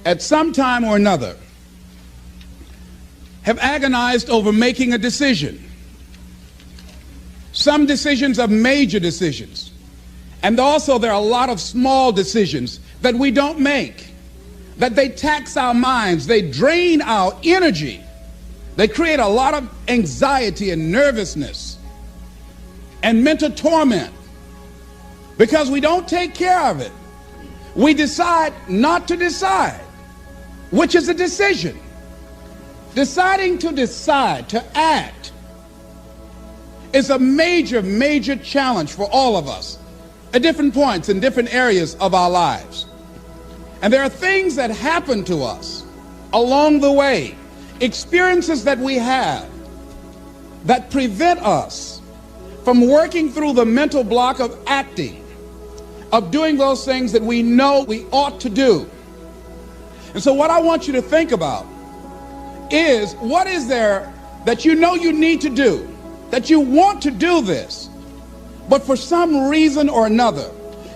at some time or another, have agonized over making a decision. Some decisions are major decisions. And also there are a lot of small decisions that we don't make, that they tax our minds, they drain our energy, they create a lot of anxiety and nervousness and mental torment because we don't take care of it. We decide not to decide, which is a decision. Deciding to decide, to act, is a major, major challenge for all of us at different points in different areas of our lives. And there are things that happen to us along the way, experiences that we have that prevent us from working through the mental block of acting, of doing those things that we know we ought to do. And so what I want you to think about is, what is there that you know you need to do, that you want to do this, but for some reason or another,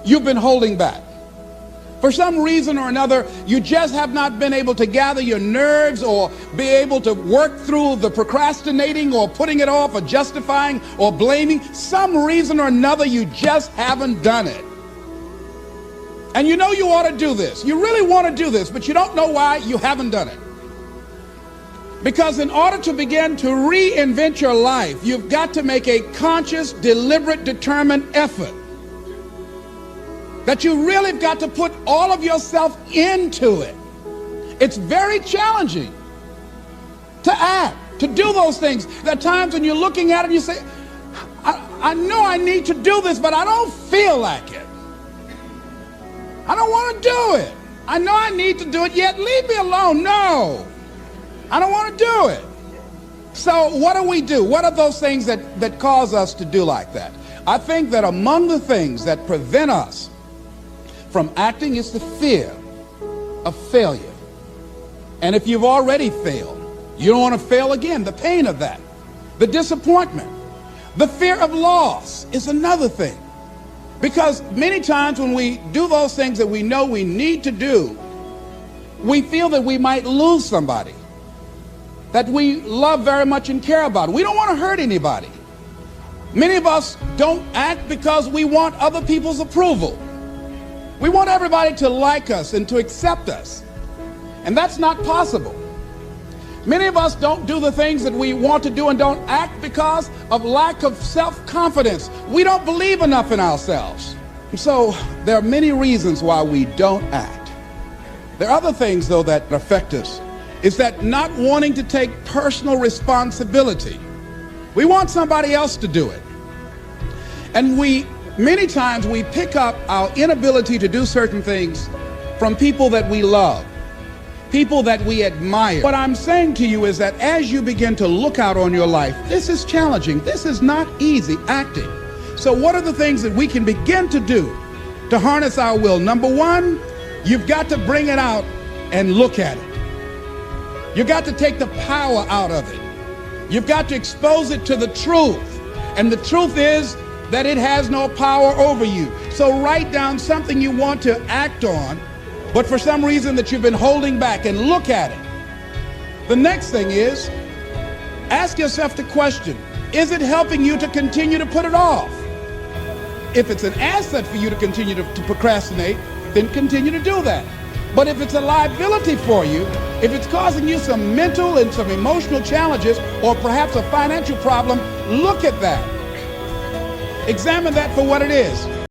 you've been holding back. For some reason or another, you just have not been able to gather your nerves or be able to work through the procrastinating or putting it off or justifying or blaming. Some reason or another, you just haven't done it. And you know you ought to do this. You really want to do this, but you don't know why you haven't done it. Because in order to begin to reinvent your life, you've got to make a conscious, deliberate, determined effort. That you really have got to put all of yourself into it. It's very challenging to act, to do those things. There are times when you're looking at it and you say, I know I need to do this, but I don't feel like it. I don't want to do it. I know I need to do it, yet leave me alone. No. I don't want to do it. So what do we do? What are those things that cause us to do like that? I think that among the things that prevent us from acting is the fear of failure. And if you've already failed, you don't want to fail again. The pain of that, the disappointment, the fear of loss is another thing. Because many times when we do those things that we know we need to do, we feel that we might lose somebody that we love very much and care about. We don't want to hurt anybody. Many of us don't act because we want other people's approval. We want everybody to like us and to accept us. And that's not possible. Many of us don't do the things that we want to do and don't act because of lack of self-confidence. We don't believe enough in ourselves. And so there are many reasons why we don't act. There are other things, though, that affect us. Is that not wanting to take personal responsibility. We want somebody else to do it. And many times we pick up our inability to do certain things from people that we love, people that we admire. What I'm saying to you is that as you begin to look out on your life, this is challenging. This is not easy acting. So what are the things that we can begin to do to harness our will? Number one, you've got to bring it out and look at it. You've got to take the power out of it. You've got to expose it to the truth. And the truth is that it has no power over you. So write down something you want to act on, but for some reason that you've been holding back, and look at it. The next thing is, ask yourself the question, is it helping you to continue to put it off? If it's an asset for you to continue to procrastinate, then continue to do that. But if it's a liability for you, if it's causing you some mental and some emotional challenges, or perhaps a financial problem, look at that. Examine that for what it is.